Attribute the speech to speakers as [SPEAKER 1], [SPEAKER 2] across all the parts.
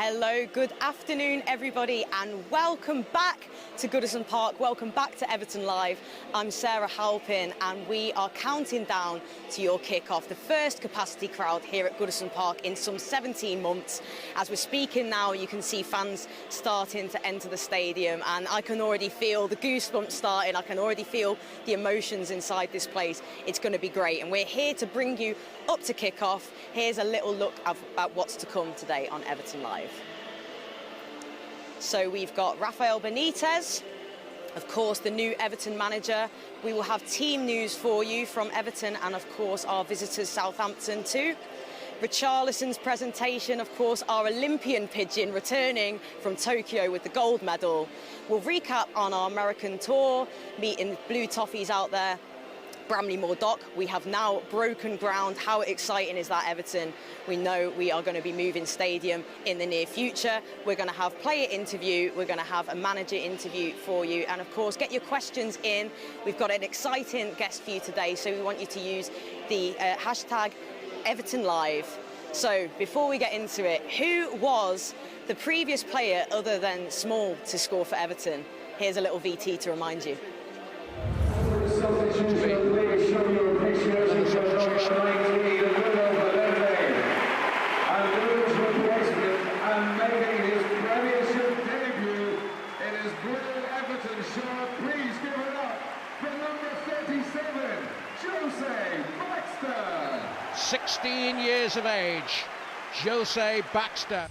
[SPEAKER 1] Hello, good afternoon everybody, and welcome back to Goodison Park, welcome back to Everton Live. I'm Sarah Halpin and we are counting down to your kick-off, the first capacity crowd here at Goodison Park in some 17 months. As we're speaking now, you can see fans starting to enter the stadium, and I can already feel the goosebumps starting, I can already feel the emotions inside this place. It's going to be great, and we're here to bring you up to kick-off. Here's a little look at what's to come today on Everton Live. So we've got Rafael Benitez, of course the new Everton manager. We will have team news for you from Everton and of course our visitors Southampton too. Richarlison's presentation, of course our Olympian pigeon returning from Tokyo with the gold medal. We'll recap on our American tour, meeting blue toffees out there. Bramley-Moore Dock, we have now broken ground. How exciting is that, Everton? We know we are going to be moving stadium in the near future. We're going to have player interview, we're going to have a manager interview for you, and of course get your questions in. We've got an exciting guest for you today, so we want you to use the hashtag Everton Live. So before we get into it, who was the previous player other than Small to score for Everton? Here's a little VT to remind you.
[SPEAKER 2] Please give it up for number 37, Jose Baxter.
[SPEAKER 3] 16 years of age, Jose Baxter.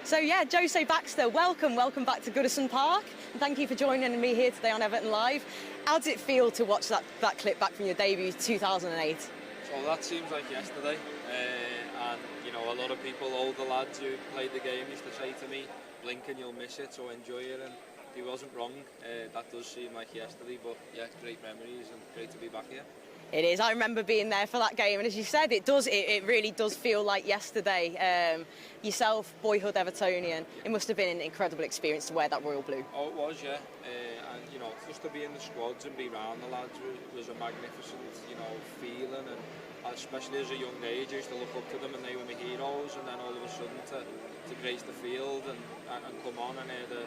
[SPEAKER 1] So yeah, Jose Baxter, welcome back to Goodison Park. And thank you for joining me here today on Everton Live. How did it feel to watch that clip back from your debut 2008?
[SPEAKER 4] So that seems like yesterday, and you know, a lot of people, older lads who played the game, used to say to me, blink and you'll miss it, so enjoy it, and he wasn't wrong. That does seem like yesterday, but yeah, great memories and great to be back here.
[SPEAKER 1] It is. I remember being there for that game, and as you said, it really does feel like yesterday. Yourself, boyhood Evertonian, it must have been an incredible experience to wear that royal blue.
[SPEAKER 4] Oh, it was, yeah. And you know, just to be in the squads and be around the lads was a magnificent, you know, feeling, and especially as a young age, I used to look up to them and they were my heroes, and then all of a sudden to grace the field and come on and hear the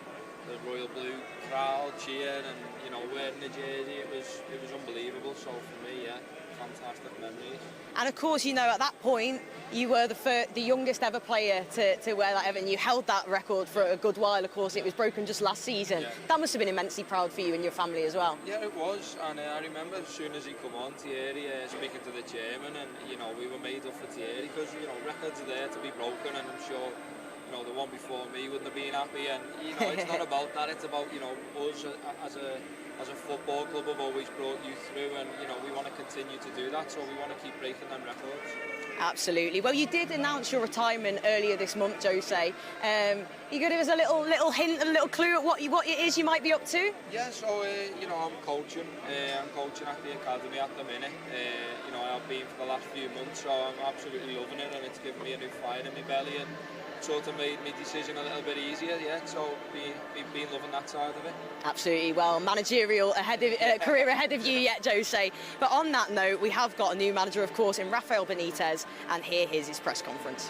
[SPEAKER 4] royal blue crowd cheering and, you know, wearing the jersey, it was unbelievable. So for me, yeah, fantastic memories. And
[SPEAKER 1] of course, you know, at that point you were the youngest ever player to wear that Everton. You held that record for a good while. Of course, it was broken just last season. Yeah. That must have been immensely proud for you and your family as well.
[SPEAKER 4] Yeah, it was, and I remember as soon as he come on, Thierry speaking to the chairman, and you know, we were made up for Thierry because, you know, records are there to be broken, and I'm sure, you know, the one before me wouldn't have been happy, and you know, it's not about that, it's about, you know, us as a football club have always brought you through, and you know, we want to continue to do that, so we want to keep breaking them records.
[SPEAKER 1] Absolutely. Well, you did announce your retirement earlier this month, Jose. You could give us a little hint, a little clue at what it is you might be up to?
[SPEAKER 4] Yeah, so you know, I'm coaching at the academy at the minute. You know, I've been for the last few months, so I'm absolutely loving it, and it's given me a new fire in my belly, and sort of made my decision a little bit easier, yeah, so been loving that side of it.
[SPEAKER 1] Absolutely. Well, managerial career ahead of you yet, Jose. But on that note, we have got a new manager, of course, in Rafael Benitez, and here is his press conference.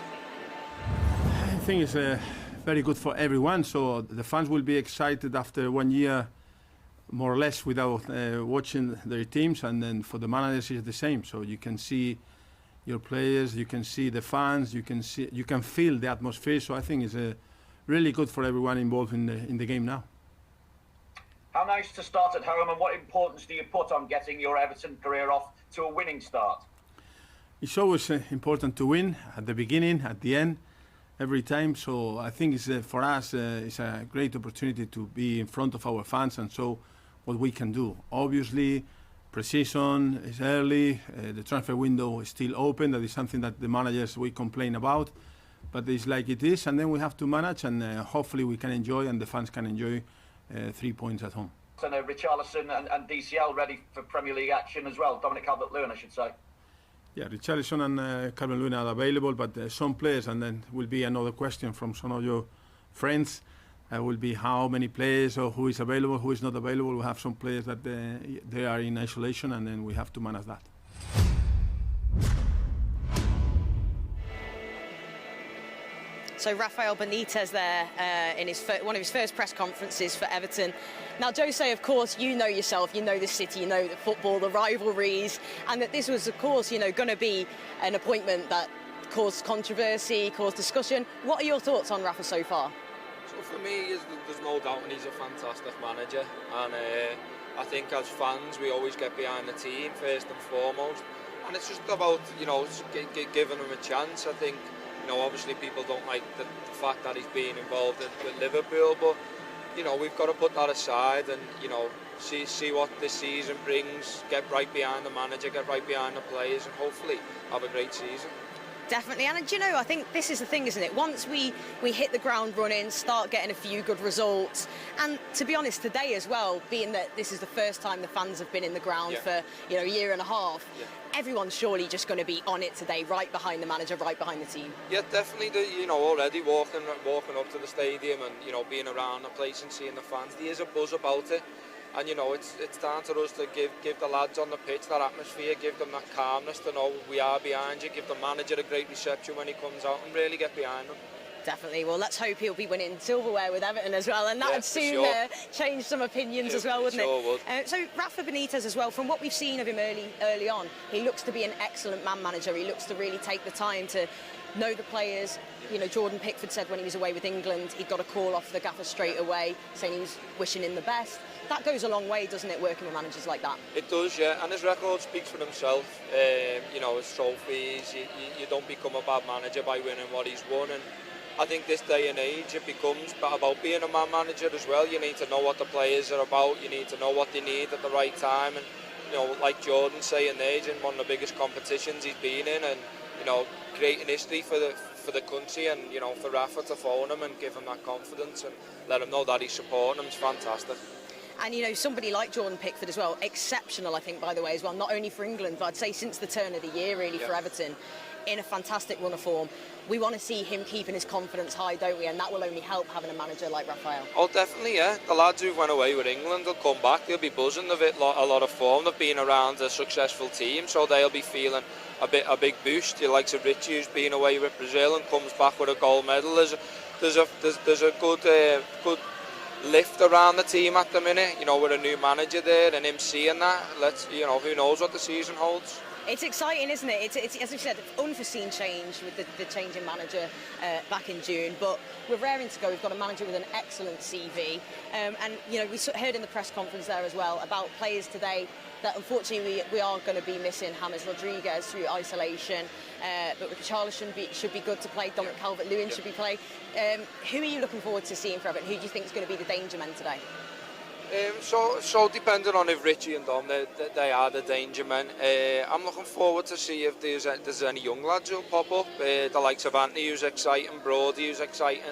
[SPEAKER 5] I think it's very good for everyone, so the fans will be excited after 1 year, more or less, without watching their teams, and then for the managers it's the same, so you can see your players, you can see the fans, you can feel the atmosphere. So I think it's really good for everyone involved in the game now.
[SPEAKER 6] How nice to start at home, and what importance do you put on getting your Everton career off to a winning start?
[SPEAKER 5] It's always important to win at the beginning, at the end, every time. So I think it's for us it's a great opportunity to be in front of our fans and show what we can do. Obviously, pre-season is early, the transfer window is still open. That is something that the managers we complain about, but it's like it is, and then we have to manage, and hopefully we can enjoy, and the fans can enjoy 3 points at home.
[SPEAKER 6] So Richarlison and DCL ready for Premier League action as well. Dominic calvert-lewin, I should say.
[SPEAKER 5] Yeah, Richarlison and calvert-lewin are available, but some players, and then will be another question from some of your friends. Will be how many players or who is available, who is not available. We have some players that they are in isolation, and then we have to manage that.
[SPEAKER 1] So Rafael Benitez there in one of his first press conferences for Everton. Now, Jose, of course, you know yourself, you know the city, you know the football, the rivalries, and that this was, of course, going to be an appointment that caused controversy, caused discussion. What are your thoughts on Rafa so far?
[SPEAKER 4] So for me, there's no doubt he's a fantastic manager, and I think as fans we always get behind the team first and foremost, and it's just about giving him a chance. I think obviously people don't like the fact that he's being involved with Liverpool, but we've got to put that aside and see what this season brings. Get right behind the manager, get right behind the players, and hopefully have a great season.
[SPEAKER 1] Definitely, and I think this is the thing, isn't it? Once we hit the ground running, start getting a few good results, and to be honest, today as well, being that this is the first time the fans have been in the ground for a year and a half, everyone's surely just going to be on it today, right behind the manager, right behind the team.
[SPEAKER 4] Yeah, definitely. Already walking up to the stadium and being around the place and seeing the fans, there is a buzz about it. And it's down to us to give the lads on the pitch that atmosphere, give them that calmness to know we are behind you, give the manager a great reception when he comes out and really get behind them.
[SPEAKER 1] Definitely. Well, let's hope he'll be winning silverware with Everton as well, and that would soon change some opinions as well, wouldn't it?
[SPEAKER 4] Would.
[SPEAKER 1] So Rafa Benitez as well, from what we've seen of him early on, he looks to be an excellent man manager. He looks to really take the time to know the players. Jordan Pickford said when he was away with England, he got a call off the gaffer straight away saying he was wishing him the best. That goes a long way, doesn't it, working with managers like that?
[SPEAKER 4] It does, yeah, and his record speaks for himself. His trophies, you don't become a bad manager by winning what he's won, and I think this day and age it becomes about being a man manager as well. You need to know what the players are about, you need to know what they need at the right time, and like Jordan saying there, he's in one of the biggest competitions he's been in, and creating history for the country, and for Rafa to phone him and give him that confidence and let him know that he's supporting him is fantastic.
[SPEAKER 1] And somebody like Jordan Pickford as well, exceptional I think by the way as well, not only for England but I'd say since the turn of the year really for Everton, in a fantastic run of form. We want to see him keeping his confidence high, don't we? And that will only help having a manager like Rafael.
[SPEAKER 4] Oh, definitely, yeah. The lads who went away with England will come back. They'll be buzzing. They've a lot of form. They've been around a successful team, so they'll be feeling a big boost. The likes of Richie, who's been away with Brazil and comes back with a gold medal. There's a good lift around the team at the minute. With a new manager there and him seeing that. Who knows what the season holds.
[SPEAKER 1] It's exciting, isn't it? It's as we said, unforeseen change with the change in manager back in June, but we're raring to go. We've got a manager with an excellent CV, and we heard in the press conference there as well about players today that unfortunately we are going to be missing. James Rodriguez through isolation, but Richarlison should be good to play. Demarai calvert-lewin should be playing. Who are you looking forward to seeing for Everton? Who do you think is going to be the danger men today?
[SPEAKER 4] So depending on if Richie and Dom, they are the danger men. I'm looking forward to see if there's any young lads who'll pop up. The likes of Anthony, who's exciting, Brody, who's exciting,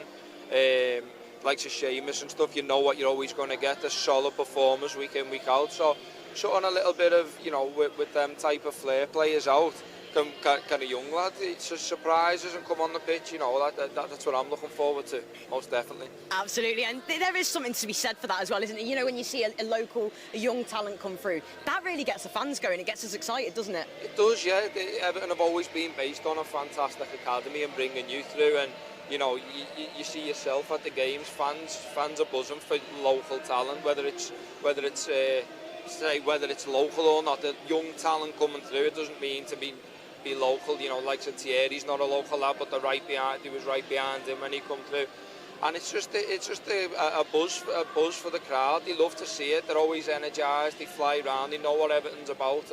[SPEAKER 4] likes of Seamus and stuff. You know what you're always going to get. The solid performers week in, week out. So shutting a little bit of, with them type of flair players out, can a young lad surprise us and come on the pitch? That's what I'm looking forward to, most definitely.
[SPEAKER 1] Absolutely, and there is something to be said for that as well, isn't it? When you see a young talent come through, that really gets the fans going. It gets us excited, doesn't it?
[SPEAKER 4] It does, yeah. Everton have always been based on a fantastic academy and bringing you through, and you see yourself at the games. Fans are buzzing for local talent, whether it's local or not. The young talent coming through, it doesn't mean to be local, like Thierry's not a local lad, but he was right behind him when he come through, and it's just a buzz for the crowd. They love to see it. They're always energised. They fly around. They know what Everton's about,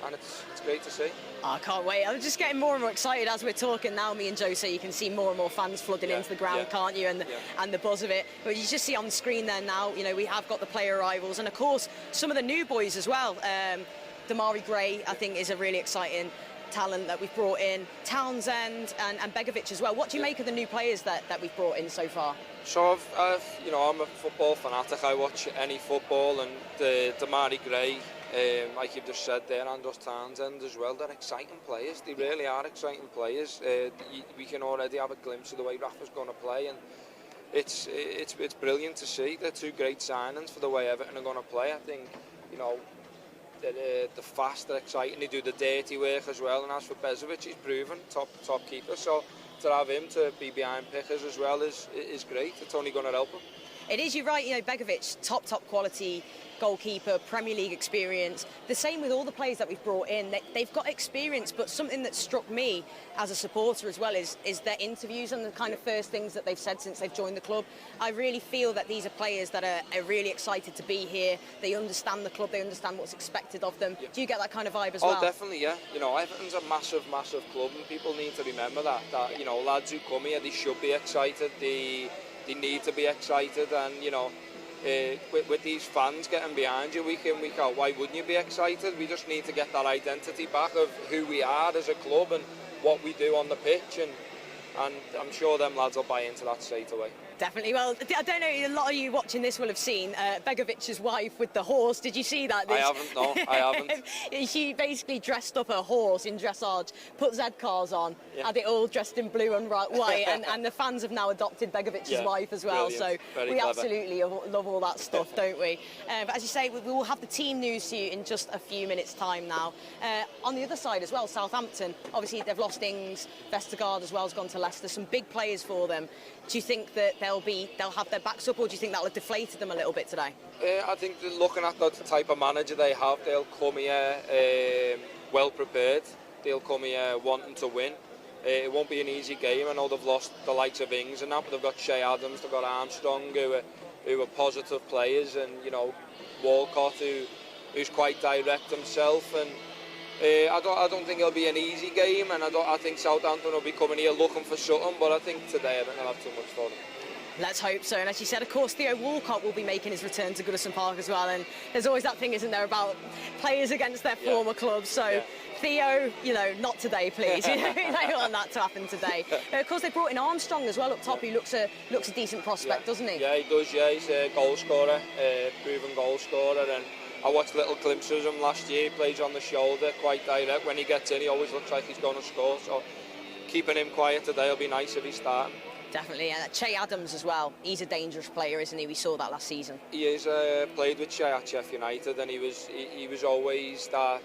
[SPEAKER 4] and it's great to see.
[SPEAKER 1] I can't wait. I'm just getting more and more excited as we're talking now. Me and Jose, you can see more and more fans flooding into the ground, can't you? And the buzz of it. But you just see on the screen there now. We have got the player arrivals, and of course some of the new boys as well. Demarai Gray, I think, is a really exciting talent that we've brought in. Townsend and Begovic as well. What do you make of the new players that we've brought in so far?
[SPEAKER 4] So I'm a football fanatic. I watch any football, and Demarai Gray, like you've just said there, and Townsend as well. They're exciting players. They really are exciting players. We can already have a glimpse of the way Rafa's going to play, and it's brilliant to see. They're two great signings for the way Everton are going to play. I think they're fast, they're exciting. They do the dirty work as well. And as for Begovic, he's proven top keeper. So to have him to be behind Pickers as well is great. It's only going to help him.
[SPEAKER 1] It is, you're right, you know, Begovic, top quality goalkeeper, Premier League experience. The same with all the players that we've brought in. They've got experience, but something that struck me as a supporter as well is their interviews and the kind of first things that they've said since they've joined the club. I really feel that these are players that are really excited to be here. They understand the club, they understand what's expected of them. Yeah. Do you get that kind of vibe as well?
[SPEAKER 4] Oh, definitely, yeah. You know, Everton's a massive club, and people need to remember that you know, lads who come here, they should be excited. They need to be excited, and you know, with these fans getting behind you week in, week out, why wouldn't you be excited? We just need to get that identity back of who we are as a club and what we do on the pitch, and I'm sure them lads will buy into that straight away.
[SPEAKER 1] Definitely. Well, I don't know, a lot of you watching this will have seen Begovic's wife with the horse. Did you see that?
[SPEAKER 4] I haven't, no, I haven't.
[SPEAKER 1] She basically dressed up her horse in dressage, put Z-cars on, had it all dressed in blue and white, and the fans have now adopted Begovic's wife as well.
[SPEAKER 4] Brilliant.
[SPEAKER 1] So we absolutely love all that stuff, don't we? But as you say, we will have the team news to you in just a few minutes' time now. On the other side as well, Southampton, obviously they've lost Ings, Vestergaard as well has gone to Leicester, some big players for them. Do you think that they'll have their backs up, or do you think that'll have deflated them a little bit today?
[SPEAKER 4] I think that looking at the type of manager they have, they'll come here well prepared. They'll come here wanting to win. It won't be an easy game. I know they've lost the likes of Ings and that, but they've got Shea Adams, they've got Armstrong, who are positive players, and you know, Walcott, who's quite direct himself, and I don't think it'll be an easy game, and I think Southampton will be coming here looking for something, but I think today I don't have too much for them.
[SPEAKER 1] Let's hope so. And as you said, of course, Theo Walcott will be making his return to Goodison Park as well. And there's always that thing, isn't there, about players against their former clubs. So Theo, you know, not today, please. You know, we don't want that to happen today. Of course, they brought in Armstrong as well up top, who looks a decent prospect, doesn't he?
[SPEAKER 4] Yeah, he does. Yeah, he's a goal scorer, proven goal scorer, and I watched little glimpses of him last year. He plays on the shoulder, quite direct. When he gets in, he always looks like he's going to score. So keeping him quiet today will be nice if he's starting.
[SPEAKER 1] Definitely, and Shea Adams as well. He's a dangerous player, isn't he? We saw that last season.
[SPEAKER 4] He is played with Shea at Sheffield United, and he was always that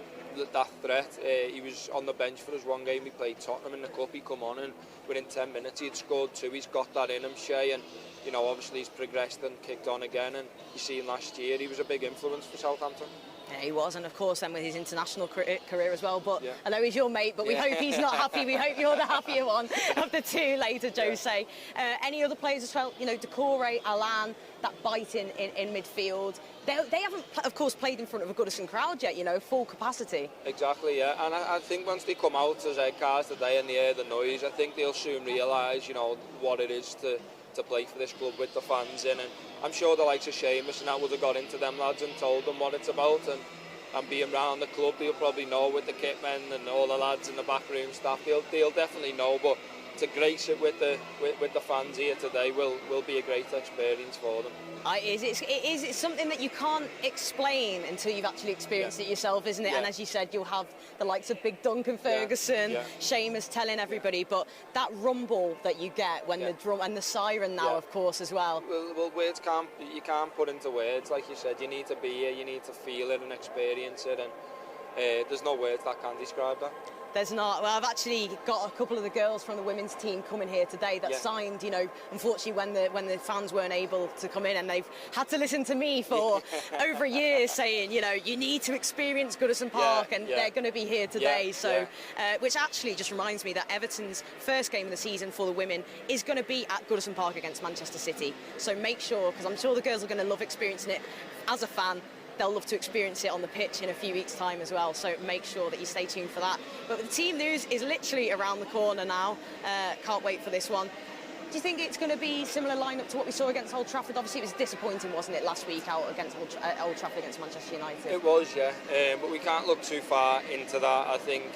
[SPEAKER 4] threat. He was on the bench for us one game. He played Tottenham in the cup. He come on, and within 10 minutes he'd scored 2. He's got that in him, Shea, and you know, obviously he's progressed and kicked on again. And you see last year he was a big influence for Southampton.
[SPEAKER 1] Yeah, he was, and of course then with his international career as well. But I know he's your mate, but we hope he's not happy. We hope you're the happier one of the two later, Jose. Any other players as well? You know, Decore, Alan, that bite in midfield. They haven't, of course, played in front of a Goodison crowd yet, you know, full capacity.
[SPEAKER 4] Exactly, yeah. And I think once they come out as cars today and they hear the noise, I think they'll soon realise, you know, what it is to play for this club with the fans in. And I'm sure the likes of Seamus and that would have got into them lads and told them what it's about, and being around the club, they'll probably know with the kit men and all the lads in the backroom staff, they'll definitely know. But to grace it with the fans here today will be a great experience for them.
[SPEAKER 1] It's something that you can't explain until you've actually experienced it yourself, isn't it? Yeah. And as you said, you'll have the likes of Big Duncan Ferguson, Seamus telling everybody, but that rumble that you get when the drum and the siren now, of course, as well.
[SPEAKER 4] Well, words you can't put into words, like you said. You need to be here, you need to feel it and experience it, and there's no words that can describe that.
[SPEAKER 1] There's not. Well, I've actually got a couple of the girls from the women's team coming here today that signed, you know, unfortunately when the fans weren't able to come in, and they've had to listen to me for over a year saying, you know, you need to experience Goodison Park, and they're going to be here today. Which actually just reminds me that Everton's first game of the season for the women is going to be at Goodison Park against Manchester City. So make sure, because I'm sure the girls are going to love experiencing it as a fan. They'll love to experience it on the pitch in a few weeks' time as well, so make sure that you stay tuned for that. But the team news is literally around the corner now. Can't wait for this one. Do you think it's going to be similar lineup to what we saw against Old Trafford? Obviously, it was disappointing, wasn't it, last week out against Old Trafford against Manchester United?
[SPEAKER 4] It was, yeah. But we can't look too far into that. I think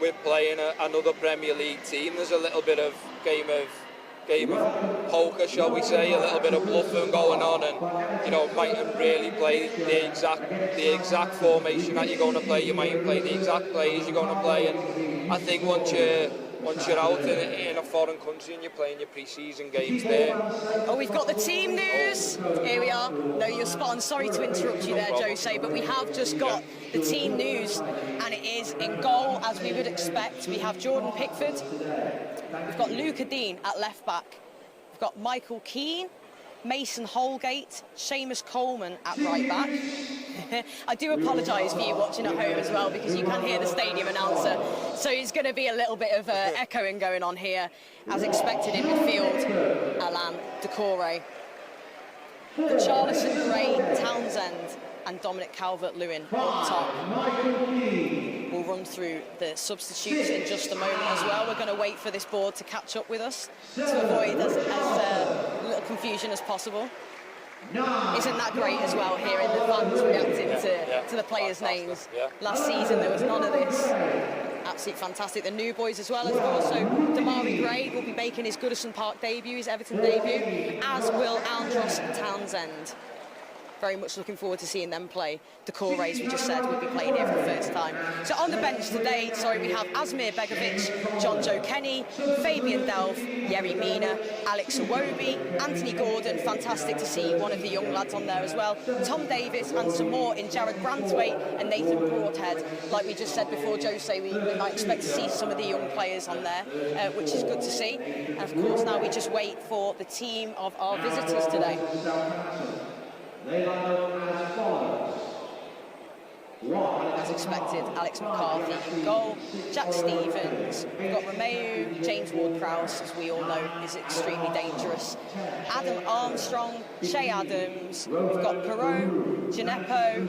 [SPEAKER 4] we're playing another Premier League team. There's a little bit of game of poker, shall we say, a little bit of bluffing going on, and you know, mightn't really play the exact formation that you're going to play. You mightn't play the exact players you're going to play, and I think once you're out in a foreign country and you're playing your pre-season games there.
[SPEAKER 1] Oh, we've got the team news. Here we are. are. No, you're spot on. Sorry to interrupt you there, Jose, but we have just got the team news, and it is in goal, as we would expect. We have Jordan Pickford. We've got Luca Dean at left back. We've got Michael Keane, Mason Holgate, Seamus Coleman at right back. I do apologise for you watching at home as well, because you can hear the stadium announcer, so it's going to be a little bit of echoing going on here. As expected in midfield, Alan Decore, Richarlison, Gray, Townsend and Dominic Calvert-Lewin up top. We'll run through the substitutes in just a moment as well. We're going to wait for this board to catch up with us to avoid as little confusion as possible. Isn't that great as well, hearing the fans reacting to the players' names? Last season there was none of this. Absolutely fantastic. The new boys as well, of course. So Demarai Gray will be making his Goodison Park debut, his Everton debut, as will Andros Townsend. Very much looking forward to seeing them play. Decore, as we just said, will be playing here for the first time. So on the bench today, we have Asmir Begovic, John Joe Kenny, Fabian Delph, Yerry Mina, Alex Iwobi, Anthony Gordon. Fantastic to see one of the young lads on there as well. Tom Davis and some more in Jared Brantwaite and Nathan Broadhead. Like we just said before, Jose, we might expect to see some of the young players on there, which is good to see. And of course, now we just wait for the team of our visitors today.
[SPEAKER 2] They line up as follows.
[SPEAKER 1] As expected, Alex McCarthy in goal, Jack Stevens, we've got Romeu, James Ward-Prowse, as we all know, is extremely dangerous, Adam Armstrong, Shay Adams, we've got Perot, Gineppo,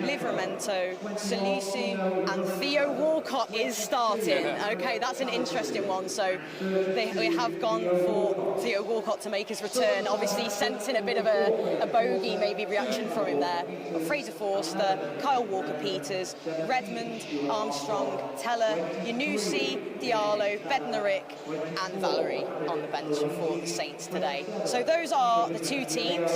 [SPEAKER 1] Livramento, Salisu, and Theo Walcott is starting. Okay, that's an interesting one. So we have gone for Theo Walcott to make his return, obviously sensing a bit of a bogey maybe reaction from him there. But Fraser Forster, Kyle Walker-Peters, Redmond, Armstrong, Teller, Yunusi, Diallo, Bednarek and Valerie on the bench for the Saints today. So those are the two teams.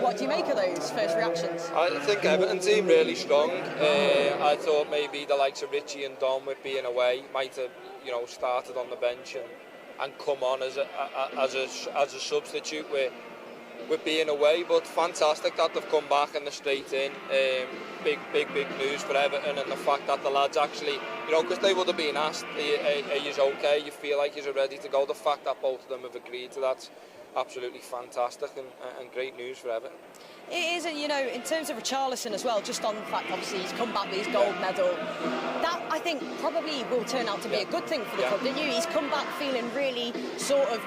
[SPEAKER 1] What do you make of those first reactions?
[SPEAKER 4] I think Everton team really strong. I thought maybe the likes of Richie and Dom, with being away, might have started on the bench and come on as a substitute with being away, but fantastic that they've come back and they're straight in. Big news for Everton, and the fact that the lads actually, because they would have been asked, are you okay, you feel like you're ready to go, the fact that both of them have agreed to that's absolutely fantastic and great news for Everton.
[SPEAKER 1] It is, and in terms of Richarlison as well, just on the fact obviously he's come back with his gold medal, that I think probably will turn out to be a good thing for the club, didn't you? He's come back feeling really sort of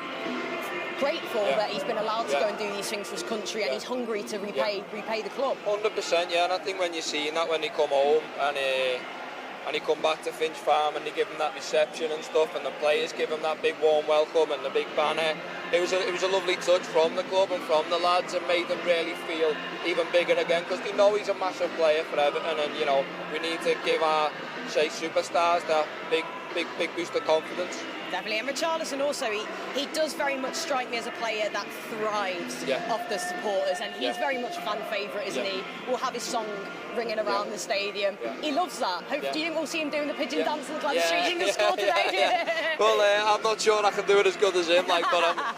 [SPEAKER 1] grateful that he's been allowed to go and do these things for his country, and he's hungry to repay the club. 100%,
[SPEAKER 4] and I think when you're seeing that, when he come home and he come back to Finch Farm and they give him that reception and stuff, and the players give him that big warm welcome and the big banner, it was a lovely touch from the club and from the lads, and made them really feel even bigger again, because they know he's a massive player for Everton, and we need to give our superstars that big boost of confidence.
[SPEAKER 1] Definitely, and Richarlison also, he does very much strike me as a player that thrives off the supporters, and he's very much fan favourite, isn't he? We'll have his song ringing around the stadium. He loves that. Do you think we'll see him doing the pigeon dance and the glad street in the score today?
[SPEAKER 4] Well, I'm not sure I can do it as good as him, but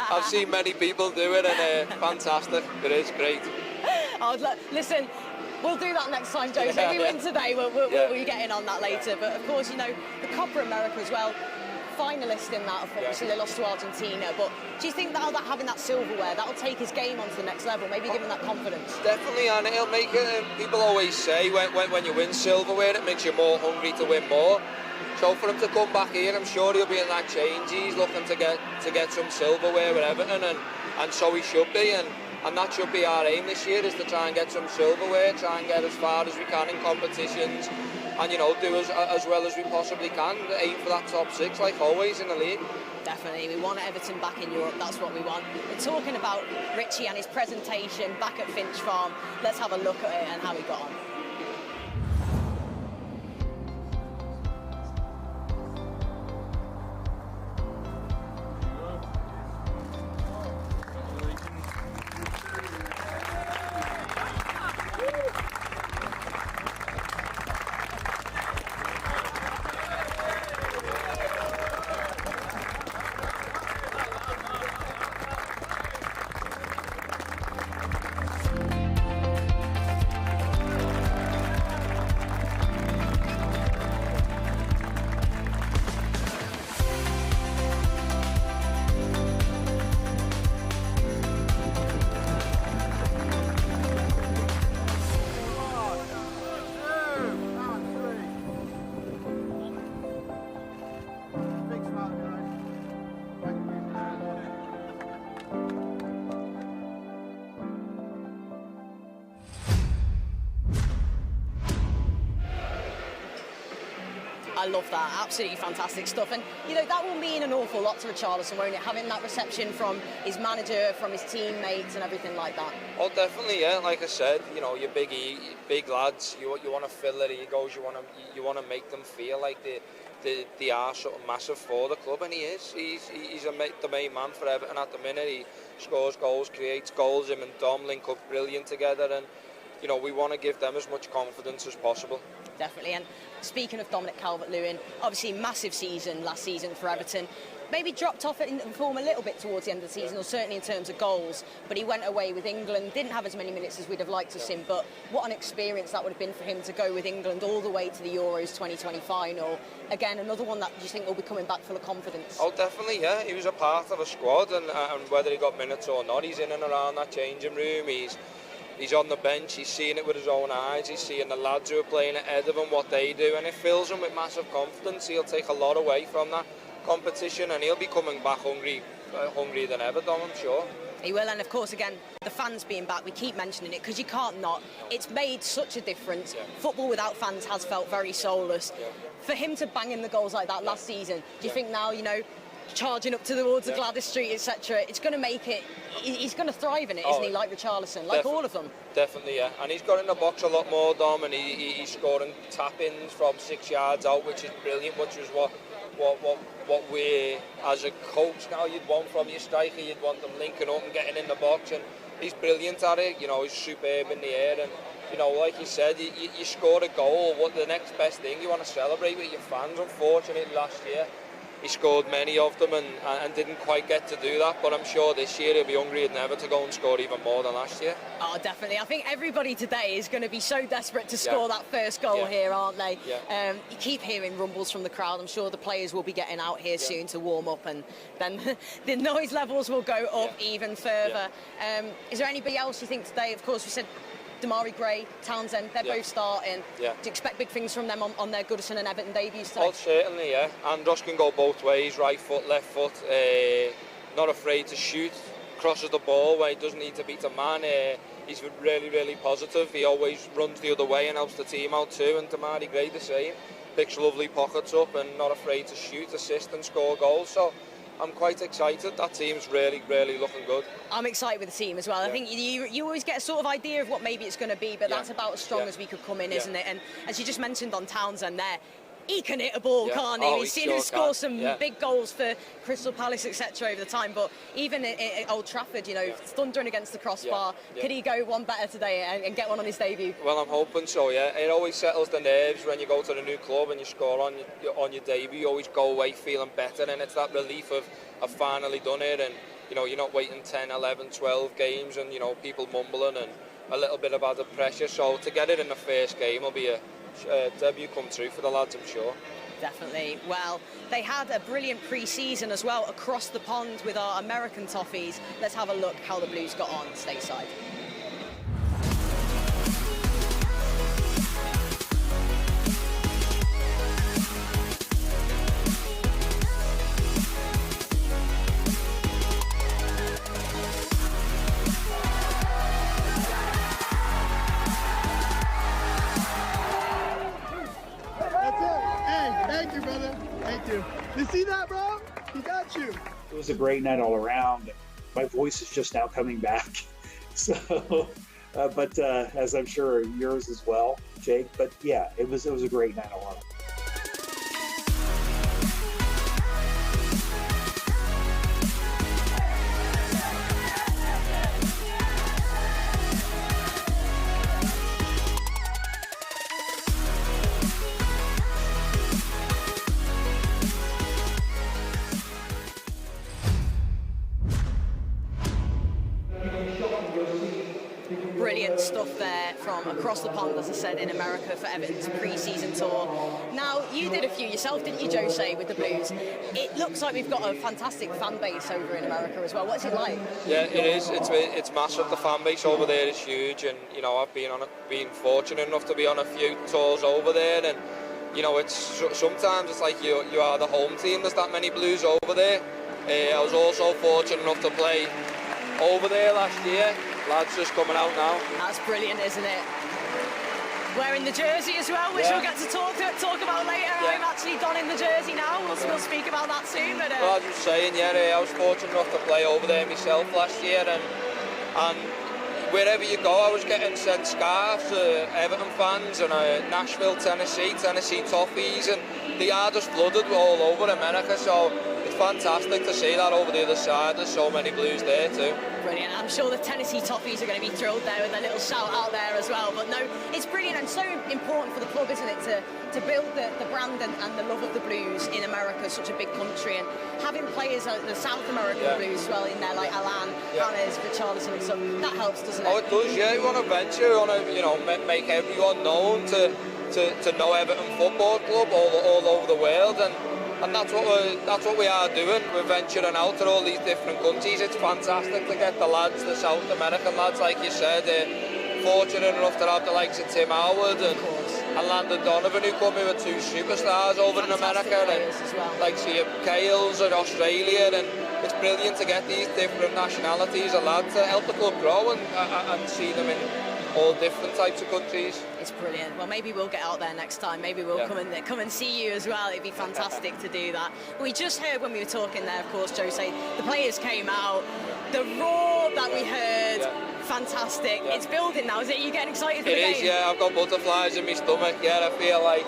[SPEAKER 4] I've seen many people do it, and fantastic. It is great.
[SPEAKER 1] Listen, we'll do that next time, Jose. If we win today, we'll be getting on that later. But of course, the Copa America as well, finalist in that. Obviously, they lost to Argentina. But do you think that having that silverware, that'll take his game onto the next level, maybe give him that confidence?
[SPEAKER 4] Definitely, and it'll make it. People always say when you win silverware, it makes you more hungry to win more. So for him to come back here, I'm sure he'll be in that change. He's looking to get some silverware with Everton, and so he should be. And that should be our aim this year, is to try and get some silverware, try and get as far as we can in competitions, and do as well as we possibly can, aim for that top 6 like always in the league.
[SPEAKER 1] Definitely, we want Everton back in Europe, that's what we want. We're talking about Richie and his presentation back at Finch Farm. Let's have a look at it and how he got on. I love that. Absolutely fantastic stuff. And, you know, that will mean an awful lot to Richarlison, won't it? Having that reception from his manager, from his teammates and everything like that.
[SPEAKER 4] Oh, definitely, yeah. Like I said, you know, your big lads, you want to fill their egos, you want to make them feel like they are sort of massive for the club, and he is. He's the main man for Everton at the minute. He scores goals, creates goals. Him and Dom link up brilliant together, and you know, we want to give them as much confidence as possible.
[SPEAKER 1] Definitely. And speaking of Dominic Calvert-Lewin, obviously massive season last season for Everton. Maybe dropped off in form a little bit towards the end of the season, or certainly in terms of goals, but he went away with England, didn't have as many minutes as we'd have liked to see him, but what an experience that would have been for him to go with England all the way to the Euros 2020 final. Again, another one that you think will be coming back full of confidence.
[SPEAKER 4] Oh, definitely, yeah. He was a part of a squad, and whether he got minutes or not, he's in and around that changing room. He's on the bench, he's seeing it with his own eyes, he's seeing the lads who are playing ahead of him, what they do, and it fills him with massive confidence. He'll take a lot away from that competition, and he'll be coming back hungrier than ever, Dom, I'm sure.
[SPEAKER 1] He will, and of course, again, the fans being back, we keep mentioning it because you can't not. It's made such a difference. Yeah. Football without fans has felt very soulless. Yeah. For him to bang in the goals like that last season, do you think now, you know, charging up towards the Gladys Street, etc., it's going to make it, he's going to thrive in it, isn't he, like Richarlison, like all of them?
[SPEAKER 4] Definitely, yeah. And he's got in the box a lot more, Dom, and he's scoring tap-ins from 6 yards out, which is brilliant, which is what we, as a coach now, you'd want from your striker. You'd want them linking up and getting in the box, and he's brilliant at it. You know, he's superb in the air, and you know, like you said, you scored a goal. What the next best thing you want to celebrate with your fans? Unfortunately, last year he scored many of them and didn't quite get to do that, but I'm sure this year he'll be hungrier than ever to go and score even more than last year.
[SPEAKER 1] Oh, definitely. I think everybody today is going to be so desperate to score that first goal here, aren't they? Yeah. You keep hearing rumbles from the crowd. I'm sure the players will be getting out here soon to warm up, and then the noise levels will go up even further. Is there anybody else you think today? Of course, we said Demarai Gray, Townsend, they're both starting. Yeah. Do you expect big things from them on their Goodison and Everton debuts today?
[SPEAKER 4] Oh, certainly, yeah. Andros can go both ways, right foot, left foot. Not afraid to shoot, crosses the ball where he doesn't need to beat a man. He's really, really positive. He always runs the other way and helps the team out too. And Demarai Gray the same. Picks lovely pockets up and not afraid to shoot, assist and score goals. So I'm quite excited. That team's really, really looking good. I'm
[SPEAKER 1] excited with the team as well. I think you always get a sort of idea of what maybe it's going to be, but that's about as strong as we could come in, isn't it? And as you just mentioned on Townsend there, he can hit a ball, can't he? We've seen him score some big goals for Crystal Palace, etc. over the time, but even at Old Trafford, you know, thundering against the crossbar. Could he go one better today and get one on his debut?
[SPEAKER 4] Well, I'm hoping so, yeah. It always settles the nerves when you go to the new club and you score on your debut. You always go away feeling better, and it's that relief of I've finally done it, and you know, you're not waiting 10, 11, 12 games and, you know, people mumbling and a little bit of added pressure. So to get it in the first game will be a debut come true for the lads, I'm sure.
[SPEAKER 1] Definitely. Well, they had a brilliant pre-season as well across the pond with our American Toffees. Let's have a look how the Blues got on stateside.
[SPEAKER 7] You see that, bro? He got you.
[SPEAKER 8] It was a great night all around. My voice is just now coming back. So, but as I'm sure yours as well, Jake. But yeah, it was a great night all around.
[SPEAKER 1] Brilliant stuff there from across the pond, as I said, in America for Everton's pre-season tour. Now, you did a few yourself, didn't you, Jose, with the Blues? It looks like we've got a fantastic fan base over in America as well. What's it like?
[SPEAKER 4] Yeah, it is. It's massive. The fan base over there is huge, and you know, I've been fortunate enough to be on a few tours over there, and you know, it's sometimes it's like you are the home team. There's that many Blues over there. I was also fortunate enough to play over there last year. Lads just coming out now.
[SPEAKER 1] That's brilliant, isn't it? wearing the jersey as well, which we'll get to talk about later. I'm actually donning the jersey now. We'll speak about that soon. But,
[SPEAKER 4] well, as I was saying, I was fortunate enough to play over there myself last year, and wherever you go, I was getting sent scarves to Everton fans, and Nashville, Tennessee toffees, and they are just flooded all over America. So it's fantastic to see that over the other side. There's so many Blues there too.
[SPEAKER 1] Brilliant. I'm sure the Tennessee Toffees are going to be thrilled there with a little shout out there as well. But no, it's brilliant and so important for the club, isn't it, to build the brand and the love of the Blues in America, such a big country, and having players like the South American Blues as well in there, like Alan, Hannes, Richarlison and stuff. That helps, doesn't it?
[SPEAKER 4] Oh, it does. Yeah, we want to venture. We want to, make everyone known to know Everton Football Club all over the world, and that's what we are doing. We're venturing out to all these different countries. It's fantastic to get the lads, the South American lads, like you said, fortunate enough to have the likes of Tim Howard and Landon Donovan, who come here with 2 superstars over in America, and like Kales in Australia, and it's brilliant to get these different nationalities of lads to help the club grow and see them in all different types of countries.
[SPEAKER 1] It's brilliant. Well, maybe we'll get out there next time. Maybe we'll come and see you as well. It'd be fantastic to do that. We just heard when we were talking there, of course, Jose, the players came out. The roar that we heard, fantastic. It's building now, is it? You getting excited for the game?
[SPEAKER 4] It is, yeah. I've got butterflies in my stomach. Yeah, I feel like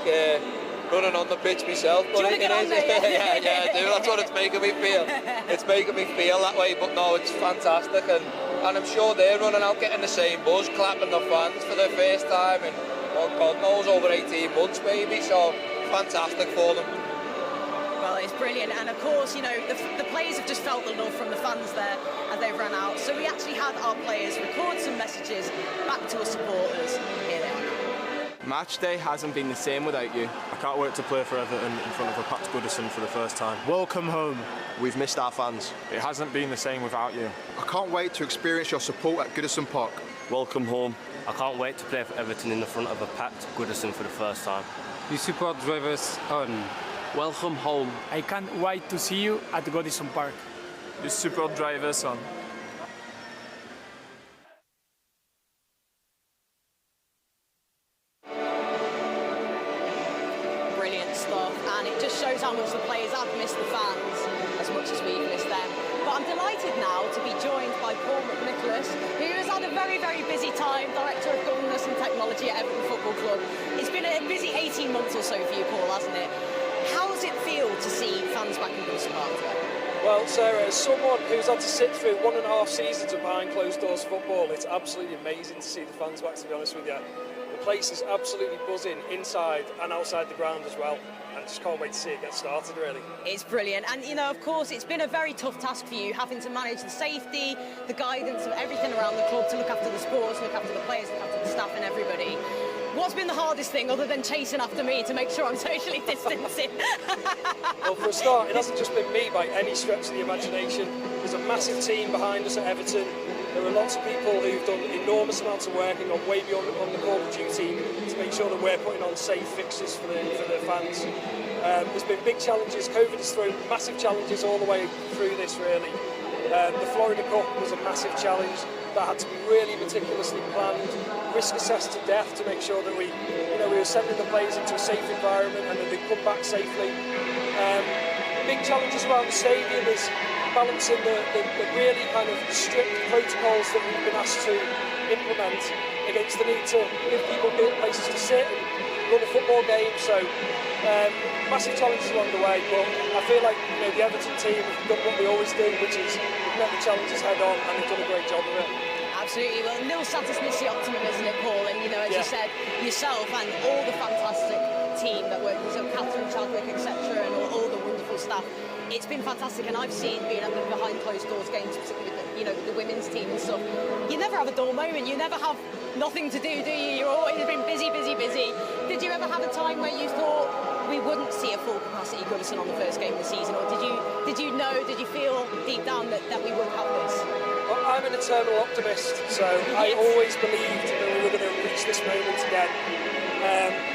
[SPEAKER 4] running on the pitch myself. But it is. Yeah, I do. That's what it's making me feel. It's making me feel that way. But no, it's fantastic, and I'm sure they're running out getting the same buzz, clapping the fans for the first time in, God knows, over 18 months maybe. So fantastic for them.
[SPEAKER 1] Well, it's brilliant, and of course, the players have just felt the love from the fans there as they ran out. So we actually had our players record some messages back to our supporters. Here they are now.
[SPEAKER 9] Match day hasn't been the same without you.
[SPEAKER 10] I can't wait to play for Everton in front of a packed Goodison for the first time. Welcome home.
[SPEAKER 9] We've missed our fans.
[SPEAKER 10] It hasn't been the same without you.
[SPEAKER 11] I can't wait to experience your support at Goodison Park.
[SPEAKER 10] Welcome home.
[SPEAKER 12] I can't wait to play for Everton in the front of a packed Goodison for the first time.
[SPEAKER 13] You support drivers on.
[SPEAKER 9] Welcome home.
[SPEAKER 13] I can't wait to see you at Goodison Park.
[SPEAKER 10] You support drivers on.
[SPEAKER 1] Brilliant stuff, and it just shows how much the players have missed the fans as much as we've missed them. But I'm delighted now to be joined by Paul McNicholas, who has had a very, very busy time, Director of Governance and Technology at Everton Football Club. It's been a busy 18 months or so for you, Paul, hasn't it? How does it feel to see fans back in Goodison Park today?
[SPEAKER 14] Well, Sarah, as someone who's had to sit through 1.5 seasons of behind closed doors football, it's absolutely amazing to see the fans back, to be honest with you. The place is absolutely buzzing inside and outside the ground as well. And I just can't wait to see it get started, really.
[SPEAKER 1] It's brilliant. And, of course, it's been a very tough task for you, having to manage the safety, the guidance of everything around the club, to look after the sports, look after the players, look after the staff and everybody. What's been the hardest thing, other than chasing after me to make sure I'm socially distancing?
[SPEAKER 14] Well, for a start, it hasn't just been me by any stretch of the imagination. There's a massive team behind us at Everton. There are lots of people who've done enormous amounts of work and gone way beyond on the call of duty to make sure that we're putting on safe fixtures for the fans. There's been big challenges. COVID has thrown massive challenges all the way through this, really. The Florida Cup was a massive challenge that had to be really meticulously planned, risk assessed to death to make sure that we were sending the players into a safe environment and that they come back safely. Big challenges around the stadium is balancing the really kind of strict protocols that we've been asked to implement against the need to give people places to sit and run a football game. So massive challenges along the way, but I feel like the Everton team have done what we always do, which is we've met the challenges head on and they've done a great job of it.
[SPEAKER 1] Absolutely. Well, nil status nisi optimum, isn't it, Paul? And as you said, yourself and all the fantastic team that work, so Catherine Chadwick, etc., and all the wonderful staff. It's been fantastic, and I've seen being at the behind closed doors games, particularly with the women's team and stuff. You never have a dull moment. You never have nothing to do you? You're always been busy, busy, busy. Did you ever have a time where you thought we wouldn't see a full capacity Goodison on the first game of the season, or did you feel deep down that we would have this?
[SPEAKER 14] Well, I'm an eternal optimist, so I always believed that we were going to reach this moment again.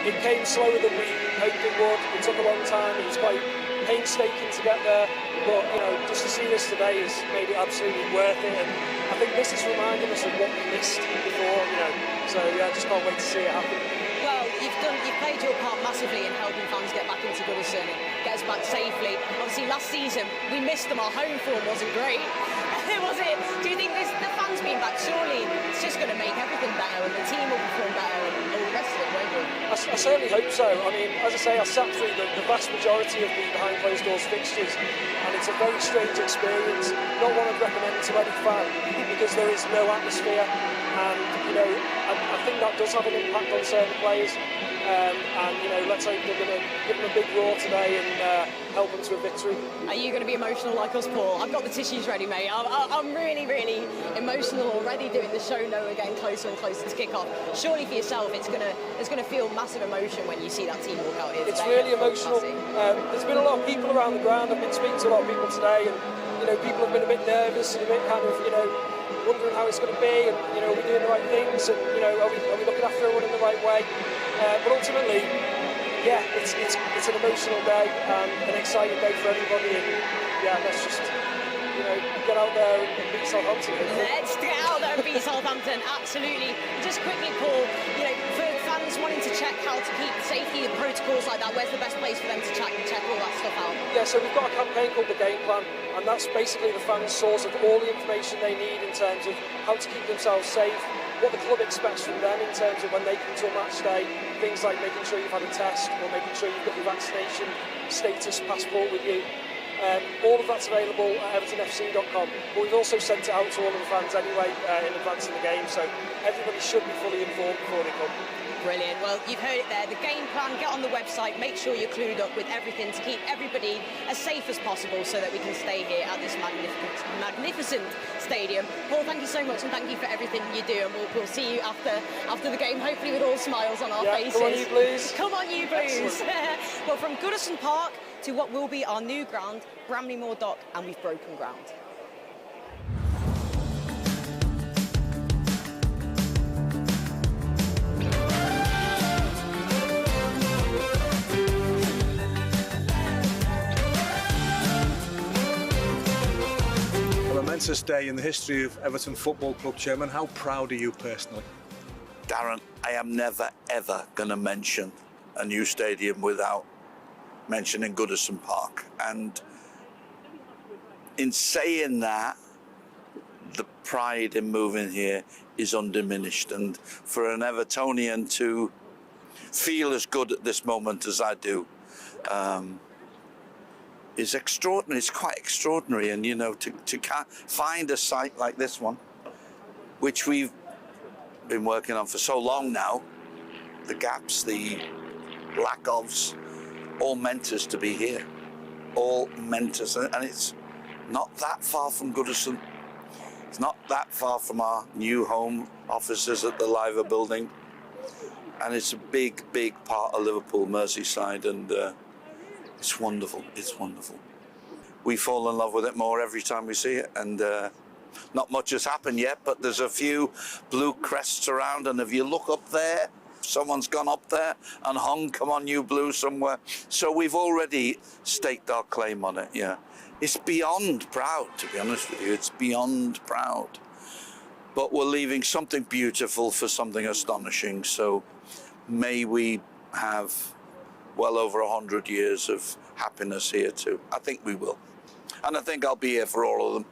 [SPEAKER 14] It came slower than we hoped it would. It took a long time. It was quite painstaking to get there, but just to see this today has made it absolutely worth it. And I think this is reminding us of what we missed before. So yeah, just can't wait to see it happen.
[SPEAKER 1] Well, you've played your part massively in helping fans get back into Goodison and get us back safely. Obviously, last season we missed them. Our home form wasn't great. Was it? Do you think the fans being back, surely it's just going to make everything better and the team will perform better and all the rest of it, won't it?
[SPEAKER 14] I certainly hope so. I mean, as I say, I sat through the vast majority of the behind closed doors fixtures, and it's a very strange experience. Not one I'd recommend to any fan because there is no atmosphere, and you know, I think that does have an impact on certain players. And you know, let's hope they're going to give them a big roar today and help them to a victory.
[SPEAKER 1] Are you going to be emotional like us, Paul? I've got the tissues ready, mate. I'm really, really emotional already doing the show. Now we're getting closer and closer to kick off. Surely for yourself, it's going to feel massive emotion when you see that team walk out here.
[SPEAKER 14] It's really emotional. There's been a lot of people around the ground. I've been speaking to a lot of people today, and you know, people have been a bit nervous and a bit kind of, you know, wondering how it's going to be, and you know, are we doing the right things, and you know, are we looking after everyone in the right way? But ultimately, yeah, it's an emotional day and an exciting day for everybody, and yeah, let's just, you know, get out there and beat Southampton.
[SPEAKER 1] Let's get out there and beat Southampton, absolutely. Just quickly, Paul, you know, for fans wanting to check how to keep safety and protocols like that, where's the best place for them to check all that stuff out?
[SPEAKER 14] Yeah, so we've got a campaign called The Game Plan, and that's basically the fans' source of all the information they need in terms of how to keep themselves safe, what the club expects from them in terms of when they come to a match day, things like making sure you've had a test or making sure you've got your vaccination status passport with you. All of that's available at evertonfc.com, but we've also sent it out to all of the fans anyway in advance of the game, so everybody should be fully informed before they come.
[SPEAKER 1] Brilliant. Well, you've heard it there. The game plan, get on the website, make sure you're clued up with everything to keep everybody as safe as possible so that we can stay here at this magnificent stadium. Paul, thank you so much, and thank you for everything you do, and we'll see you after the game, hopefully with all smiles on our faces.
[SPEAKER 14] Come on, you Blues.
[SPEAKER 1] Come on, you Blues. Well, from Goodison Park to what will be our new ground, Bramley-Moore Dock, and we've broken ground.
[SPEAKER 15] A momentous day in the history of Everton Football Club, Chairman. How proud are you personally?
[SPEAKER 16] Darren, I am never, ever going to mention a new stadium without mentioning Goodison Park. And in saying that, the pride in moving here is undiminished. And for an Evertonian to feel as good at this moment as I do, is extraordinary. It's quite extraordinary, and you know, to find a site like this one, which we've been working on for so long now, the gaps, the lack ofs, all meant us to be here, all meant us, and it's not that far from Goodison. It's not that far from our new home offices at the Liver building, and it's a big, big part of Liverpool, Merseyside, and it's wonderful. It's wonderful. We fall in love with it more every time we see it, and not much has happened yet, but there's a few blue crests around, and if you look up there, someone's gone up there and hung "Come on, you Blue" somewhere. So we've already staked our claim on it. Yeah, it's beyond proud, to be honest with you. It's beyond proud. But we're leaving something beautiful for something astonishing. So may we have well over 100 years of happiness here too. I think we will. And I think I'll be here for all of them.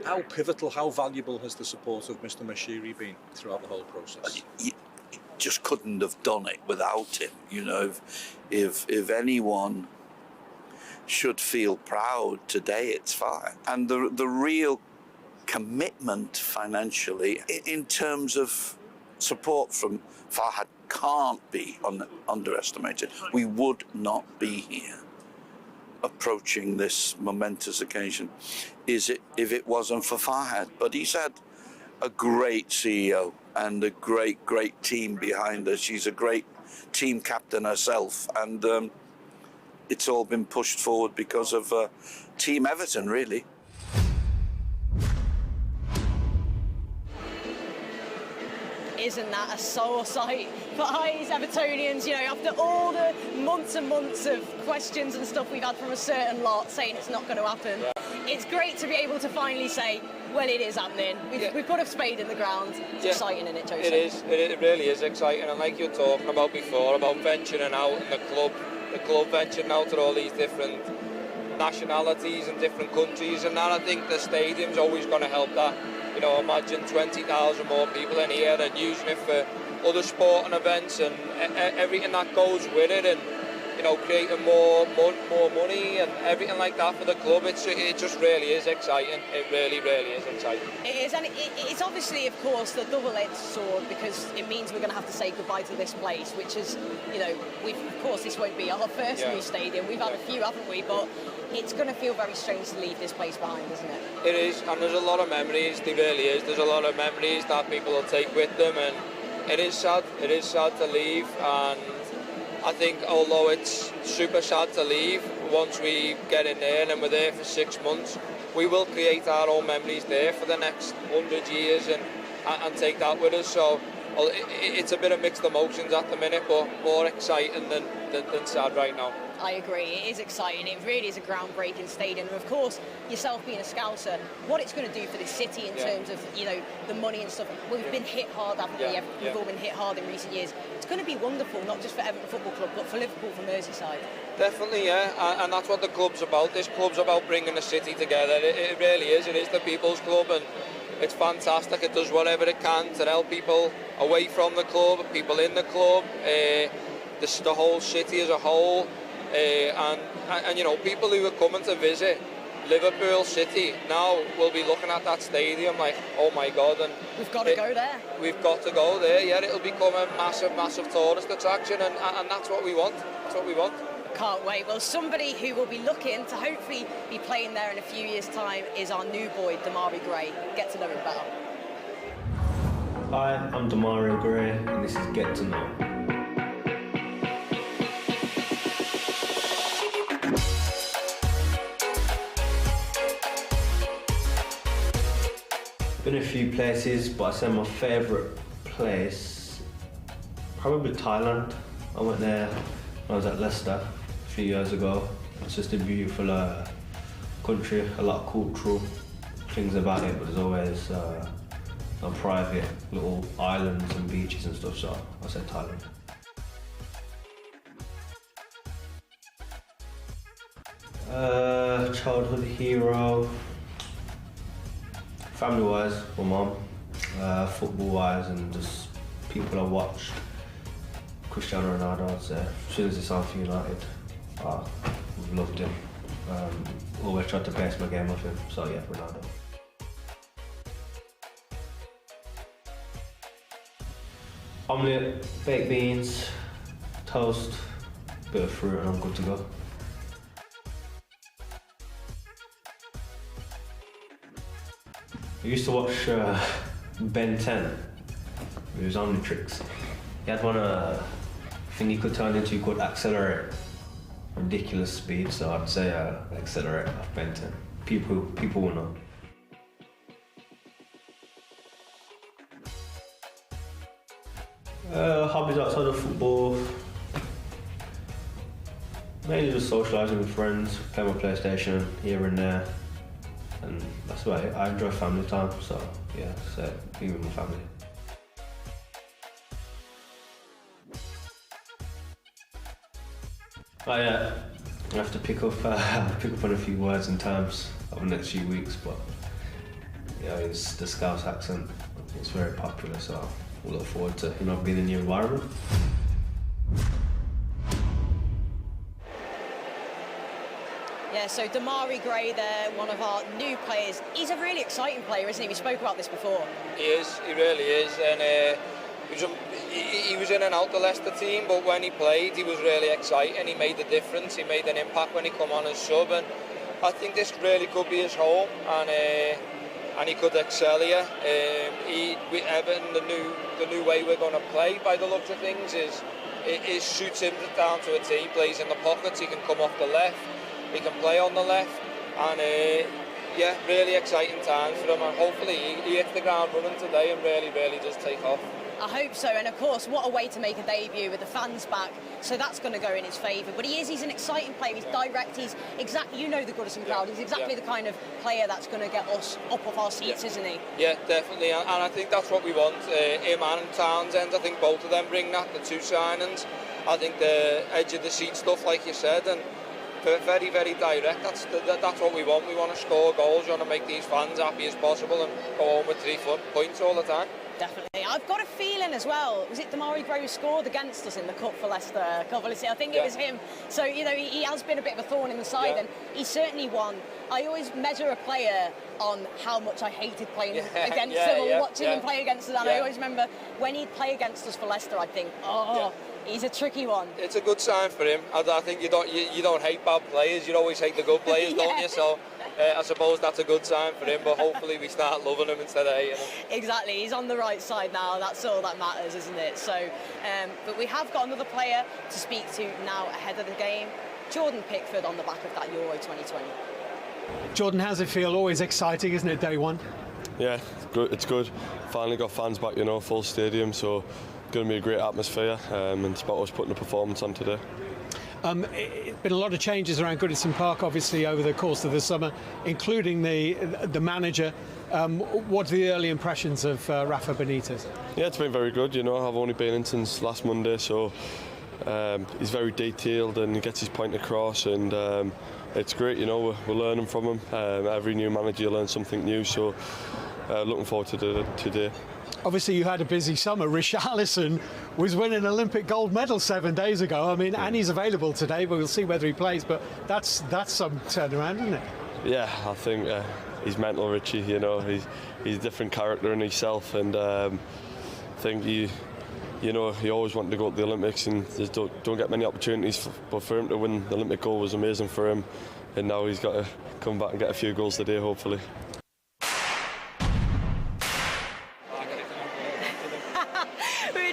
[SPEAKER 15] How pivotal, how valuable has the support of Mr. Mashiri been throughout the whole process?
[SPEAKER 16] You just couldn't have done it without him. You know, if anyone should feel proud today, it's Farhad. And the real commitment financially in terms of support from Farhad can't be underestimated. We would not be here approaching this momentous occasion if it wasn't for Farhad. But he's had a great CEO and a great team behind us. She's a great team captain herself, and it's all been pushed forward because of Team Everton, really.
[SPEAKER 1] Isn't that a sore sight for eyes, Evertonians? You know, after all the months and months of questions and stuff we've had from a certain lot saying it's not going to happen, it's great to be able to finally say, Well, it is happening. We've put a spade in the ground. It's exciting, isn't it, Jose?
[SPEAKER 4] It is. It really is exciting. And like you're talking about before, about venturing out in the club venturing out to all these different nationalities and different countries, and that, I think the stadium's always going to help that. You know, imagine 20,000 more people in here and using it for other sporting events and everything that goes with it, and you know, creating more money and everything like that for the club. It just really is exciting. It really is exciting.
[SPEAKER 1] It is, and it's obviously, of course, the double-edged sword, because it means we're going to have to say goodbye to this place, which is, you know, of course this won't be our first new stadium. We've had a few, haven't we? But it's going to feel very strange to leave this place behind, isn't it?
[SPEAKER 4] It is, and there's a lot of memories. There really is. There's a lot of memories that people will take with them, and it is sad. It is sad to leave, and I think although it's super sad to leave, once we get in there and we're there for 6 months, we will create our own memories there for the next 100 years and take that with us. So it's a bit of mixed emotions at the minute, but more exciting than sad right now.
[SPEAKER 1] I agree, it is exciting. It really is a groundbreaking stadium. And of course, yourself being a Scouser, what it's going to do for the city in terms of, you know, the money and stuff. We've been hit hard, haven't we? We've all been hit hard in recent years. It's going to be wonderful, not just for Everton Football Club, but for Liverpool, for Merseyside.
[SPEAKER 4] Definitely, yeah. And that's what the club's about. This club's about bringing the city together. It really is. It is the people's club, and it's fantastic. It does whatever it can to help people away from the club, people in the club, the whole city as a whole. And you know, people who are coming to visit Liverpool City now will be looking at that stadium like, oh my God, and
[SPEAKER 1] we've got to go there.
[SPEAKER 4] We've got to go there. Yeah, it'll become a massive tourist attraction, and that's what we want. That's what we want.
[SPEAKER 1] Can't wait. Well, somebody who will be looking to hopefully be playing there in a few years' time is our new boy, Demarai Gray. Get to know him better.
[SPEAKER 17] Hi, I'm Demarai Gray, and this is Get to Know. Been a few places, but I say my favourite place, probably Thailand. I went there when I was at Leicester a few years ago. It's just a beautiful country, a lot of cultural things about it, but there's always some private little islands and beaches and stuff, so I said Thailand. Childhood hero. Family-wise, my mum. Football-wise, and just people I watched. Cristiano Ronaldo, I'd say. As soon as he signed for United, we've loved him. Always tried to base my game off him, so yeah, Ronaldo. Omelette, baked beans, toast, bit of fruit, and I'm good to go. I used to watch Ben 10. It was Omnitrix. He had one thing he could turn into, he could accelerate ridiculous speed, so I'd say accelerate off Ben 10. People will know. Hobbies outside of football. Mainly just socialising with friends, playing my PlayStation here and there. And that's about it. I enjoy family time, so yeah, so being with my family. Oh yeah, I have to pick up on a few words and terms over the next few weeks, but yeah, it's the Scouse accent. It's very popular, so we'll look forward to being in the environment.
[SPEAKER 1] Yeah, so Demarai Gray there, one of our new players. He's a really exciting player, isn't he? We spoke about this before.
[SPEAKER 4] He is, he really is, and he was in and out the Leicester team, but when he played, he was really exciting. He made the difference, he made an impact when he come on as sub, and I think this really could be his home, and he could excel here. Everton, the new way we're going to play, by the looks of things, it suits him down to a T. He plays in the pockets, he can come off the left, he can play on the left, and yeah, really exciting times for him, and hopefully he hits the ground running today and really does take off.
[SPEAKER 1] I hope so, and of course, what a way to make a debut with the fans back, so that's going to go in his favour. But he's an exciting player, he's direct, he's exactly, you know the Goodison crowd, he's exactly the kind of player that's going to get us up off our seats, isn't he?
[SPEAKER 4] Yeah, definitely, and I think that's what we want, him and Townsend. I think both of them bring that, the two signings. I think the edge of the seat stuff, like you said, and very direct, that's what we want. We want to score goals, we want to make these fans happy as possible and go home with 3 points all the time.
[SPEAKER 1] Definitely. I've got a feeling as well, was it Demarai Gray who scored against us in the Cup for Leicester a couple of years? I think it was him. So, you know, he has been a bit of a thorn in the side, and he certainly won. I always measure a player on how much I hated playing against him or watching him play against us. And I always remember when he'd play against us for Leicester, I'd think, he's a tricky one.
[SPEAKER 4] It's a good sign for him. I think you don't hate bad players, you always hate the good players, don't you? So I suppose that's a good sign for him, but hopefully we start loving him instead of hating him.
[SPEAKER 1] Exactly, he's on the right side now, that's all that matters, isn't it? So, but we have got another player to speak to now ahead of the game, Jordan Pickford, on the back of that Euro 2020.
[SPEAKER 18] Jordan, how's it feel? Always exciting, isn't it, day one?
[SPEAKER 19] Yeah, it's good. Finally got fans back, you know, full stadium, so going to be a great atmosphere, and it's about us putting a performance on today.
[SPEAKER 18] It's been a lot of changes around Goodison Park, obviously, over the course of the summer, including the manager. What are the early impressions of Rafa Benitez?
[SPEAKER 19] Yeah, it's been very good. You know, I've only been in since last Monday, so he's very detailed and he gets his point across, and it's great. You know, we're learning from him. Every new manager, you learn something new. So looking forward to today.
[SPEAKER 18] Obviously, you had a busy summer. Richarlison was winning an Olympic gold medal 7 days ago. I mean, and he's available today, but we'll see whether he plays. But that's some turnaround, isn't it?
[SPEAKER 19] Yeah, I think he's mental, Richie. You know, he's a different character in himself, and I think you always want to go to the Olympics, and don't get many opportunities. But for him to win the Olympic gold was amazing for him, and now he's got to come back and get a few goals today, hopefully.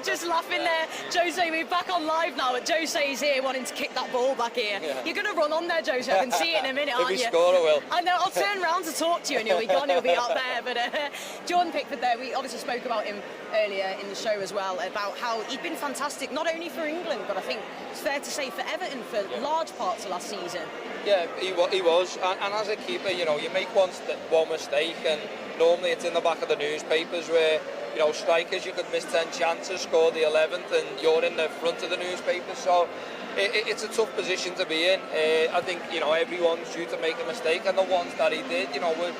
[SPEAKER 1] Just laughing there. Jose, we're back on live now, but Jose's here wanting to kick that ball back here. Yeah. You're going to run on there, Jose. I can see it in a minute, aren't you?
[SPEAKER 4] If we score, I will.
[SPEAKER 1] I know, I'll turn around to talk to you and you'll be gone, you'll be out there. But Jordan Pickford there, we obviously spoke about him earlier in the show as well, about how he'd been fantastic, not only for England, but I think it's fair to say for Everton for large parts of last season.
[SPEAKER 4] Yeah, he was. And as a keeper, you know, you make one mistake, and normally it's in the back of the newspapers where, you know, strikers, you could miss 10 chances, score the 11th, and you're in the front of the newspapers. So it's a tough position to be in. I think, you know, everyone's due to make a mistake, and the ones that he did, you know, were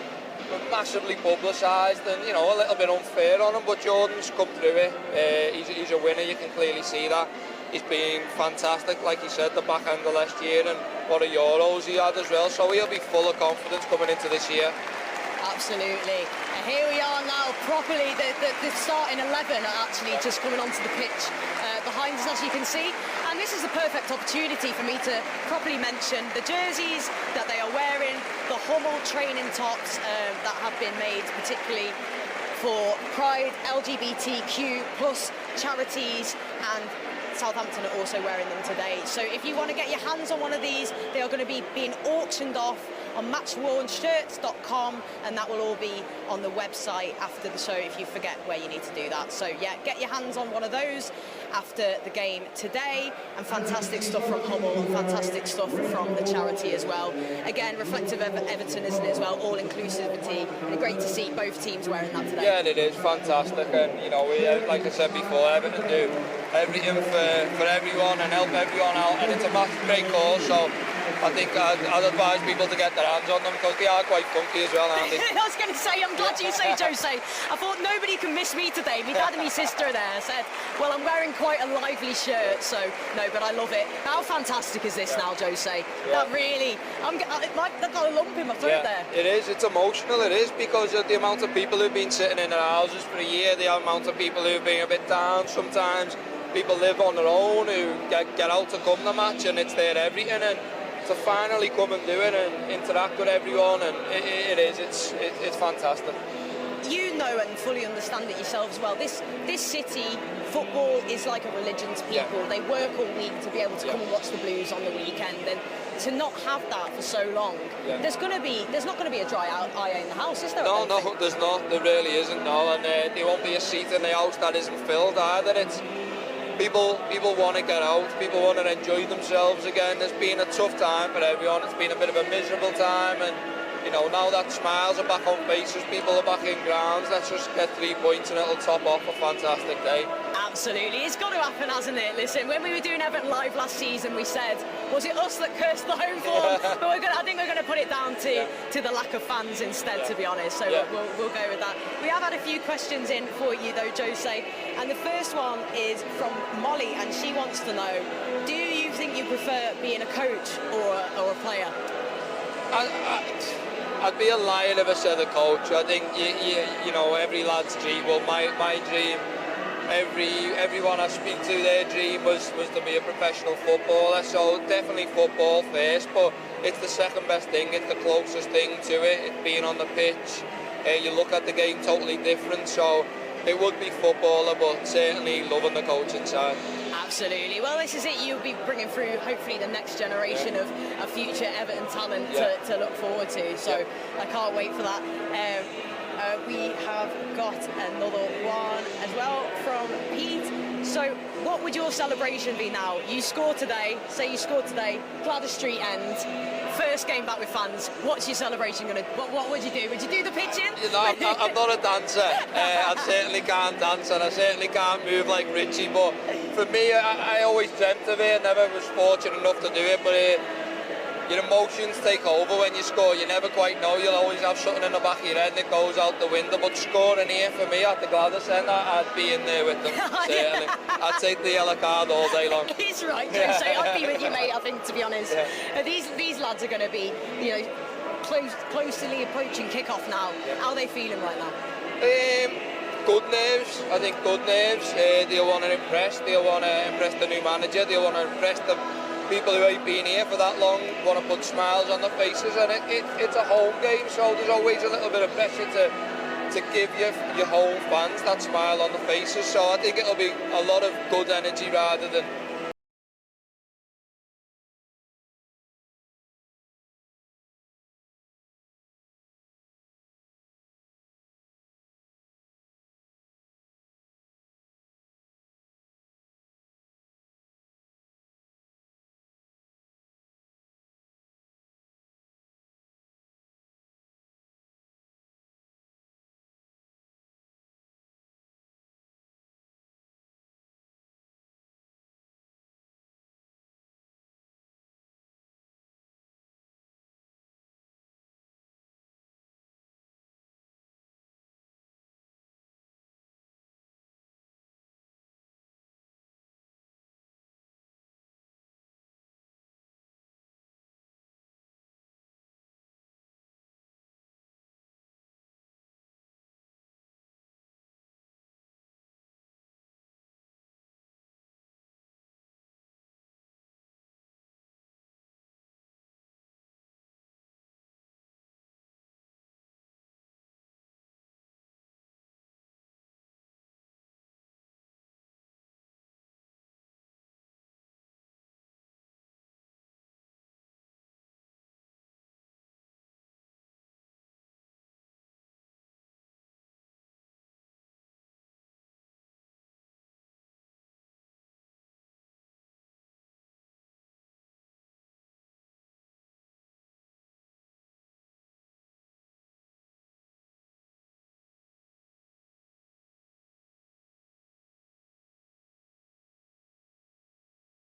[SPEAKER 4] massively publicised and, you know, a little bit unfair on him. But Jordan's come through it. He's a winner, you can clearly see that. He's been fantastic, like he said, the back end of last year, and what a Euros he had as well. So he'll be full of confidence coming into this year.
[SPEAKER 1] Absolutely. And here we are now, properly, the starting 11 are actually just coming onto the pitch behind us, as you can see. And this is the perfect opportunity for me to properly mention the jerseys that they are wearing, the Hummel training tops that have been made particularly for Pride, LGBTQ plus charities, and Southampton are also wearing them today. So if you want to get your hands on one of these, they are going to be being auctioned off on matchwornshirts.com, and that will all be on the website after the show if you forget where you need to do that. So yeah, get your hands on one of those after the game today, and fantastic stuff from Hummel and fantastic stuff from the charity as well. Again, reflective of Everton, isn't it, as well, all inclusivity, and great to see both teams wearing that today.
[SPEAKER 4] Yeah, and it is fantastic, and you know, we, like I said before, Everton do everything for everyone and help everyone out, and it's a massive great cause. So I think I'd advise people to get their hands on them, because they are quite funky as well, aren't they?
[SPEAKER 1] I was going to say, I'm glad you say, Jose. I thought nobody can miss me today. My dad and my sister there said, well, I'm wearing quite a lively shirt, so no, but I love it. How fantastic is this now, Jose? Yeah. That really, I've got a lump in my throat there.
[SPEAKER 4] It is, it's emotional, it is, because of the amount of people who've been sitting in their houses for a year, the amount of people who've been a bit down sometimes. People live on their own who get out to come to the match, and it's their everything, and to finally come and do it and interact with everyone, and it's fantastic.
[SPEAKER 1] you know and fully understand it yourself as well. This city, football is like a religion to people.
[SPEAKER 4] Yeah.
[SPEAKER 1] They work all week to be able to come and watch the Blues on the weekend, and to not have that for so long, there's not going to be a dry eye in the house, is there?
[SPEAKER 4] No, there's not. There really isn't. No, and there won't be a seat in the house that isn't filled either. It's people want to get out. People want to enjoy themselves again. It's been a tough time for everyone. It's been a bit of a miserable time, and you know, now that smiles are back on faces, people are back in grounds. Let's just get 3 points and it'll top off a fantastic day.
[SPEAKER 1] Absolutely, it's got to happen, hasn't it? Listen, when we were doing Everton Live last season, we said, was it us that cursed the home form? But I think we're going to put it down to the lack of fans instead, to be honest. So we'll go with that. We have had a few questions in for you, though, Jose. And the first one is from Molly, and she wants to know: do you think you prefer being a coach or a player?
[SPEAKER 4] I'd be a liar if I said a coach. I think you know, every lad's dream. Well, my dream. Everyone I speak to, their dream was to be a professional footballer. So definitely football first, but it's the second best thing. It's the closest thing to it. It's being on the pitch. You look at the game totally different. So it would be footballer, but certainly loving the coaching side.
[SPEAKER 1] Absolutely. Well, this is it. You'll be bringing through, hopefully, the next generation of future Everton talent to look forward to. So I can't wait for that. We have got another one as well from Pete. So what would your celebration be now? You scored today, say you scored today, Gladys Street end, first game back with fans. What's your celebration going to, what would you do? Would you do the pitching?
[SPEAKER 4] You know, I'm not a dancer. I certainly can't dance, and I certainly can't move like Richie, but for me, I always dreamt of it. I never was fortunate enough to do it, but your emotions take over when you score. You never quite know. You'll always have something in the back of your head that goes out the window. But scoring here for me at the Gladys end, I'd be in there with them. Certainly. I'd take the yellow card all day long.
[SPEAKER 1] He's right, Jose. I'd be with you, mate. I think, to be honest, these lads are going to be, you know, closely approaching kick-off now. How are they feeling right now?
[SPEAKER 4] Good nerves. I think good nerves. They'll want to impress. They'll want to impress the new manager. They'll want to impress the people who ain't been here for that long, want to put smiles on their faces, and it's a home game, so there's always a little bit of pressure to give your home fans that smile on the faces. So I think it'll be a lot of good energy rather than